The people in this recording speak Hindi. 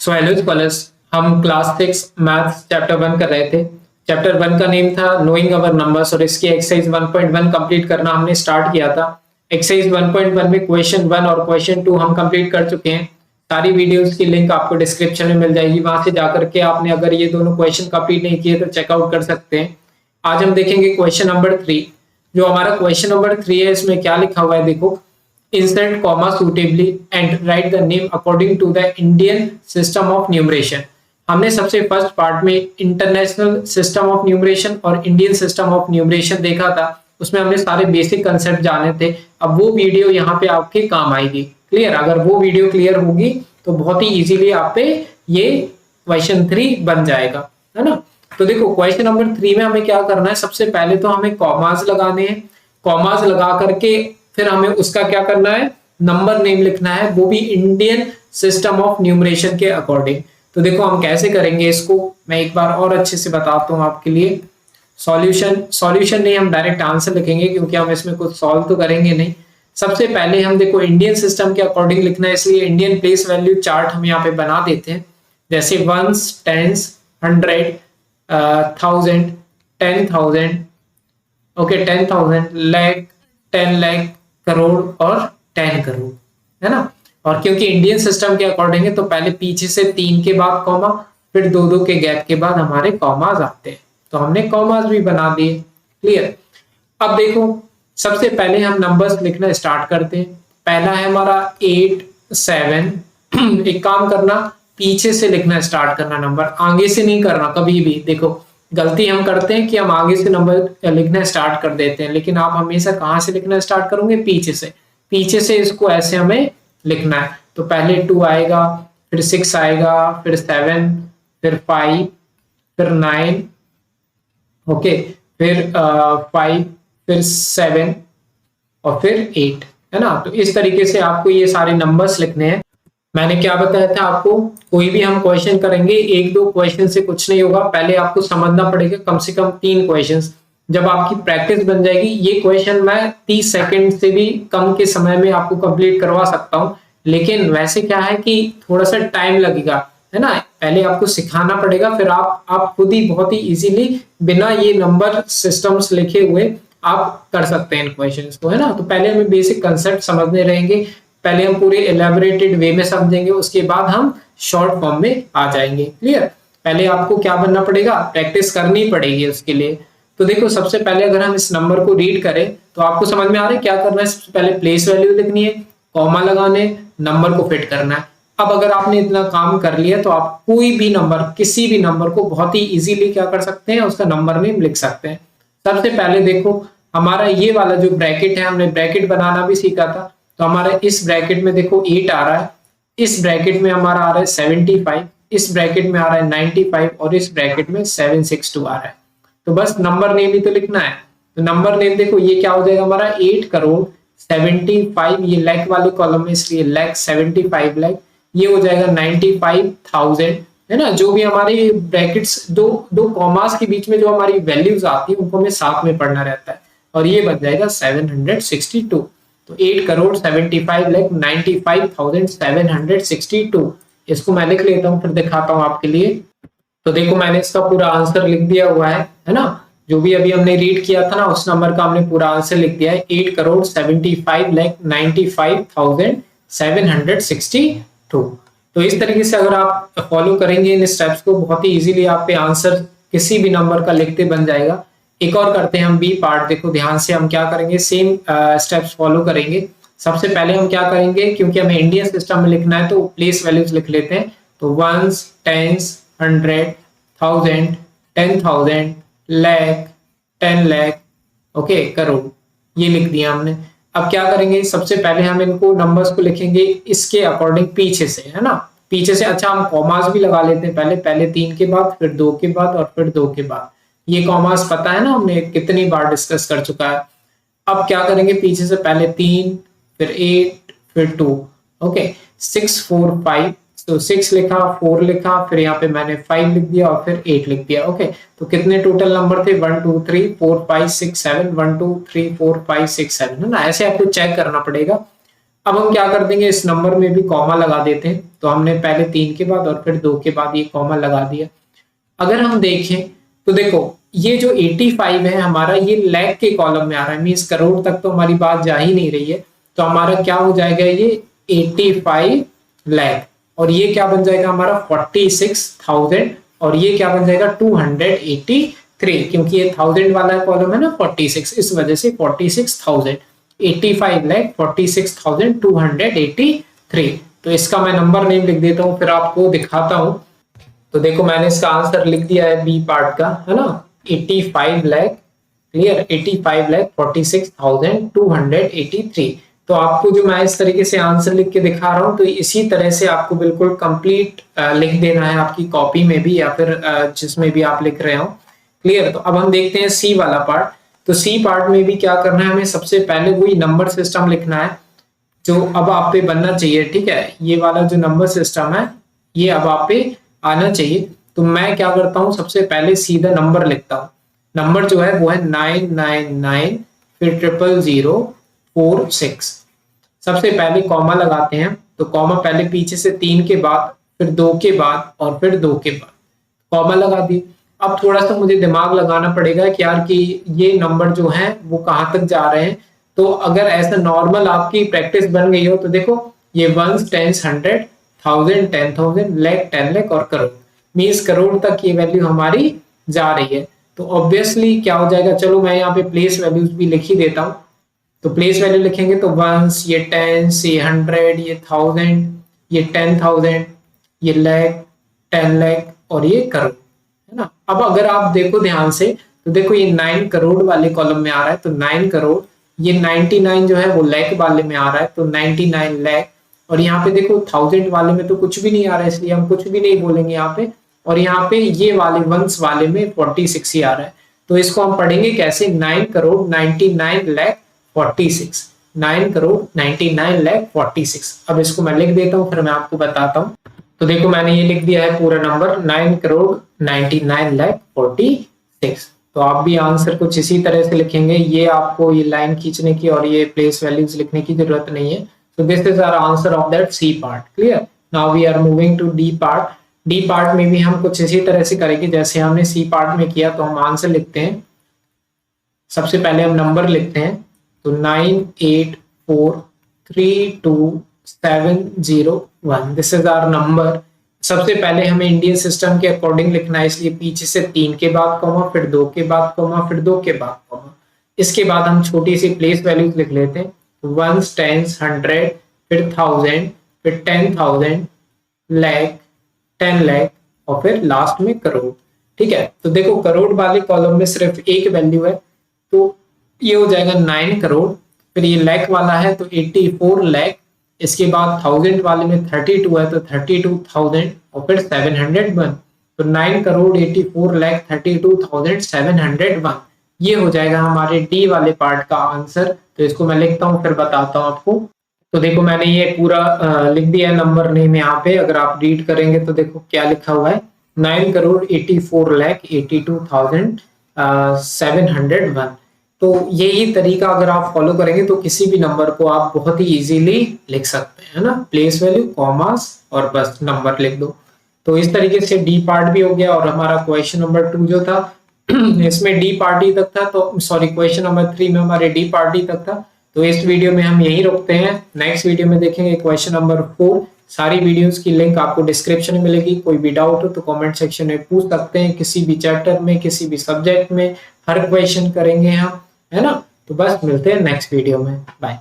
सो हेलो स्कॉलर्स, हम क्लास 6 मैथ्स चैप्टर 1 कर रहे थे। चैप्टर 1 का नेम था नोइंग अवर नंबर्स और इसकी एक्सरसाइज 1.1 कंप्लीट करना हमने स्टार्ट किया था। एक्सरसाइज 1.1 में क्वेश्चन 1 और क्वेश्चन 2 हम कंप्लीट कर चुके हैं। सारी वीडियोस की लिंक आपको डिस्क्रिप्शन में मिल जाएगी, वहां से जाकर के आपने अगर ये दोनों क्वेश्चन कंप्लीट नहीं किए तो चेकआउट कर सकते हैं। आज हम देखेंगे क्वेश्चन नंबर 3। जो हमारा क्वेश्चन नंबर 3 है, इसमें क्या लिखा हुआ है देखो। Insert comma suitably and write the name according to the Indian system of numeration। हमने सबसे फर्स्ट पार्ट में इंटरनेशनल सिस्टम ऑफ न्यूमरेशन और इंडियन सिस्टम ऑफ न्यूमरेशन देखा था। उसमें हमने सारे बेसिक कंसेप्ट जाने थे। अब वो वीडियो यहाँ पे आपके काम आएगी। क्लियर? अगर वो वीडियो क्लियर होगी तो बहुत ही इजीली आप पे ये क्वेश्चन 3 बन जाएगा, है ना। तो देखो क्वेश्चन नंबर 3 में हमें क्या करना है। सबसे पहले तो हमें कॉमास लगाने हैं। कॉमास लगा करके फिर हमें उसका क्या करना है, नंबर नेम लिखना है, वो भी इंडियन सिस्टम ऑफ न्यूमरेशन के अकॉर्डिंग। तो देखो हम कैसे करेंगे इसको, मैं एक बार और अच्छे से बताता हूं आपके लिए। सॉल्यूशन नहीं, हम डायरेक्ट आंसर लिखेंगे क्योंकि हम इसमें कुछ सॉल्व तो करेंगे नहीं। सबसे पहले हम देखो इंडियन सिस्टम के अकॉर्डिंग लिखना है, इसलिए इंडियन प्लेस वैल्यू चार्ट हम यहाँ पे बना देते हैं। जैसे ones, tens, 100, 1000, 10,000, okay 10,000, lakh, 10 lakh, crore और 10 करोड़, है ना। और क्योंकि इंडियन सिस्टम के अकॉर्डिंग है तो पहले पीछे से 3 के बाद कॉमा, फिर 2 के गैप के बाद हमारे कॉमास आते हैं। तो हमने कॉमास भी बना दिए। क्लियर? अब देखो सबसे पहले हम नंबर्स लिखना स्टार्ट करते हैं। पहला है हमारा 8, 7। एक काम करना, पीछे से लिखना स्टार्ट करना नंबर, आगे से नहीं करना कभी भी। देखो गलती हम करते हैं कि हम आगे से नंबर लिखना स्टार्ट कर देते हैं, लेकिन आप हमेशा कहां से लिखना स्टार्ट करोगे, पीछे से। पीछे से इसको ऐसे हमें लिखना है। तो पहले 2 आएगा, फिर 6 आएगा, फिर 7, फिर 5, फिर 9, ओके, फिर 5, फिर 7 और फिर 8, है ना। तो इस तरीके से आपको ये सारे नंबर्स लिखने हैं। मैंने क्या बताया था आपको, कोई भी हम क्वेश्चन करेंगे 1-2 क्वेश्चन से कुछ नहीं होगा, पहले आपको समझना पड़ेगा कम से कम 3 क्वेश्चंस। जब आपकी प्रैक्टिस बन जाएगी, ये क्वेश्चन मैं 30 सेकंड से भी कम के समय में आपको कंप्लीट करवा सकता हूं, लेकिन वैसे क्या है कि थोड़ा सा टाइम लगेगा, है ना। पहले आपको सिखाना पड़ेगा, फिर आप खुद ही बहुत ही इजीली बिना ये नंबर सिस्टम्स लिखे हुए आप कर सकते हैं इन क्वेश्चंस को, है ना। तो पहले हमें बेसिक कंसेप्ट समझने रहेंगे, पहले हम पूरे एलैबोरेटेड वे में समझेंगे, उसके बाद हम शॉर्ट फॉर्म में आ जाएंगे। क्लियर? पहले आपको क्या बनना पड़ेगा, प्रैक्टिस करनी पड़ेगी उसके लिए। तो देखो सबसे पहले अगर हम इस नंबर को रीड करें तो आपको समझ में आ रहा है क्या करना है। सबसे पहले प्लेस वैल्यू लिखनी है, कॉमा लगाने, नंबर को फिट करना है। अब अगर आपने इतना काम कर लिया तो आप कोई भी नंबर, किसी भी नंबर को बहुत ही इजीली क्या कर सकते हैं, उसका नंबर नेम लिख सकते हैं। सबसे पहले देखो हमारा ये वाला जो ब्रैकेट है, हमने ब्रैकेट बनाना भी सीखा था। तो हमारे इस ब्रैकेट में देखो 8 आ रहा है, इस ब्रैकेट में हमारा आ रहा है 75, इस ब्रैकेट में आ रहा है 95 और इस ब्रैकेट में 762 आ रहा है। तो बस नंबर नेम ही तो लिखना है। तो नंबर नेम देखो ये क्या हो जाएगा हमारा 8 करोड़ 75, ये लाख वाले कॉलम में इसलिए लाख 75 लाख, ये हो जाएगा 95,000, है ना। जो भी हमारे ब्रैकेट्स दो कॉमास के बीच में जो हमारी वैल्यूज आती है उनको हमें साथ में पढ़ना रहता है, और ये बन जाएगा 762। तो 8 करोड़ 75 लाख 95,762, इसको मैं लिख लेता हूं फिर दिखाता हूं आपके लिए। तो देखो मैंने इसका पूरा आंसर लिख दिया हुआ है ना। जो भी अभी हमने रीड किया था ना, उस नंबर का हमने पूरा आंसर लिख दिया है, 8 करोड़ 75 लाख 95,762। तो इस तरीके से अगर आप फॉलो करेंगे इन स्टेप्स को, बहुत ही इजीली आप पे आंसर किसी भी नंबर का लिखते बन जाएगा। एक और करते हैं हम बी पार्ट। देखो ध्यान से हम क्या करेंगे, सेम स्टेप्स फॉलो करेंगे। सबसे पहले हम क्या करेंगे, क्योंकि हमें इंडियन सिस्टम में लिखना है तो प्लेस वैल्यूज लिख लेते हैं। तो ones, tens, 100, 1000, 10,000, lakh, 10 lakh, okay, crore, ये लिख दिया हमने। अब क्या करेंगे, सबसे पहले हम इनको नंबर्स को लिखेंगे इसके अकॉर्डिंग पीछे से, है ना। पीछे से अच्छा हम कॉमास भी लगा लेते हैं, पहले 3 के बाद, फिर 2 के बाद और फिर 2 के बाद। ये कॉमास पता है ना, हमने कितनी बार डिस्कस कर चुका है। अब क्या करेंगे, पीछे से पहले 3, फिर 8, फिर 2, ओके, 6, 4, 5। तो 6 लिखा, 4 लिखा, फिर यहाँ पे मैंने 5 लिख दिया और फिर 8 लिख दिया। ओके, तो कितने टोटल नंबर थे, 1 2 3 4 5 6 7, 1 2 3 4 5 6 7, है ना। ऐसे आपको चेक करना पड़ेगा। अब हम क्या कर देंगे, इस नंबर में भी कॉमा लगा देते हैं। तो हमने पहले 3 के बाद और फिर 2 के बाद ये कॉमा लगा दिया। अगर हम देखें तो देखो ये जो 85 है हमारा, ये लैख के कॉलम में आ रहा है, मीन्स करोड़ तक तो हमारी बात जा ही नहीं रही है। तो हमारा क्या हो जाएगा, ये 85 लाख, और ये क्या बन जाएगा हमारा 46,000, और ये क्या बन जाएगा 283, क्योंकि ये 1000 वाला कॉलम है ना 46, इस वजह से 46,000, 85 लाख 46,283। तो इसका मैं नंबर नेम लिख देता हूँ, फिर आपको दिखाता हूँ। तो देखो मैंने इसका आंसर लिख दिया है बी पार्ट का, है ना, 85 लाख, क्लियर, 85 लाख 46,283। तो आपको जो मैं इस तरीके से आंसर लिख के दिखा रहा हूँ, तो इसी तरह से आपको बिल्कुल कंप्लीट लिख देना है आपकी कॉपी में भी, या फिर जिसमें भी आप लिख रहे हो, क्लियर। तो अब हम देखते हैं सी वाला पार्ट। तो सी पार्ट में भी क्या करना है, हमें सबसे पहले वही नंबर सिस्टम लिखना है जो अब आप पे बनना चाहिए, ठीक है। ये वाला जो नंबर सिस्टम है ये अब आप पे आना चाहिए। तो मैं क्या करता हूँ, सबसे पहले सीधा नंबर लिखता हूँ। नंबर जो है वो है 999 फिर 00046। सबसे पहले कॉमा लगाते हैं, तो कॉमा पहले पीछे से 3 के बाद, फिर 2 के बाद और फिर 2 के बाद कॉमा लगा दिए। अब थोड़ा सा मुझे दिमाग लगाना पड़ेगा कि यार कि ये नंबर जो है वो कहाँ तक जा रहे हैं। तो अगर ऐसा नॉर्मल आपकी प्रैक्टिस बन गई हो तो देखो ये वंस, टेंस, 100, 1000, 10,000, लाख, 10 लाख और करोड़, मीन्स करोड़ तक ये वैल्यू हमारी जा रही है। तो ऑब्वियसली क्या हो जाएगा, चलो मैं यहाँ पे प्लेस वैल्यूज भी लिख ही देता हूँ। तो प्लेस वैल्यू लिखेंगे तो वंस, ये टेंस, ये 100, ये 1000, ये 10,000, ये लाख, 10 लाख और ये करोड़, है ना। अब अगर आप देखो ध्यान से तो देखो ये 9 करोड़ वाले कॉलम में आ रहा है, तो 9 करोड़, ये 99 जो है वो लाख वाले में आ रहा है, तो 99 लाख, और यहाँ पे देखो 1000 वाले में तो कुछ भी नहीं आ रहा है, इसलिए हम कुछ भी नहीं बोलेंगे यहाँ पे। और यहाँ पे ये वाले वंस वाले में 46 ही आ रहा है। तो इसको हम पढ़ेंगे कैसे, 9 करोड़ 99 लाख 46, 9 करोड़ 99 लाख 46। अब इसको मैं लिख देता हूँ, फिर मैं आपको बताता हूँ। तो देखो मैंने ये लिख दिया है पूरा नंबर 9 करोड़ 99 लाख 46। तो आप भी आंसर कुछ इसी तरह से लिखेंगे, ये आपको ये लाइन खींचने की और ये प्लेस वैल्यूज लिखने की जरूरत नहीं है। So this is our answer of that C part. Clear? Now we are moving to D part. D part में भी हम कुछ इसी तरह से करेंगे जैसे हमने C part में किया। तो हम आंसर लिखते हैं, सबसे पहले हम नंबर लिखते हैं, तो 984327701, दिस इज आवर नंबर। सबसे पहले हमें इंडियन सिस्टम के अकॉर्डिंग लिखना है, इसलिए पीछे से 3 के बाद कॉमा, फिर 2 के बाद कॉमा, फिर 2 के बाद कॉमा। इसके बाद हम छोटी सी प्लेस वैल्यूज लिख लेते हैं, वंस, टेंस, 100, फिर 1000, फिर 10,000, लाख, 10 लाख और फिर लास्ट में करोड़, ठीक है। तो देखो करोड़ वाले कॉलम में सिर्फ एक वैल्यू है, तो ये हो जाएगा 9 करोड़। फिर ये लाख वाला है तो 84 लाख, इसके बाद 1000 वाले में 32 है तो 32,000 और फिर 701। तो 9 करोड़ 84 लाख 32,701, ये हो जाएगा हमारे डी वाले पार्ट का आंसर। तो इसको मैं लिखता हूँ फिर बताता हूँ आपको। तो देखो मैंने ये पूरा लिख दिया है नंबर नेम यहाँ पे। अगर आप रीड करेंगे तो देखो क्या लिखा हुआ है, 9 करोड़ 84 लाख 82,701। तो यही तरीका अगर आप फॉलो करेंगे तो किसी भी नंबर को आप बहुत ही इजीली लिख सकते हैं, है ना। प्लेस वैल्यू, कॉमास और बस नंबर लिख दो। तो इस तरीके से डी पार्ट भी हो गया। और हमारा क्वेश्चन नंबर 2 जो था इसमें डी पार्टी तक था, तो सॉरी क्वेश्चन नंबर 3 में हमारे डी पार्टी तक था। तो इस वीडियो में हम यही रोकते हैं, नेक्स्ट वीडियो में देखेंगे क्वेश्चन नंबर 4। सारी वीडियोस की लिंक आपको डिस्क्रिप्शन में मिलेगी। कोई भी डाउट हो तो कमेंट सेक्शन में पूछ सकते हैं, किसी भी चैप्टर में, किसी भी सब्जेक्ट में हर क्वेश्चन करेंगे हम, है ना। तो बस मिलते हैं नेक्स्ट वीडियो में, बाय।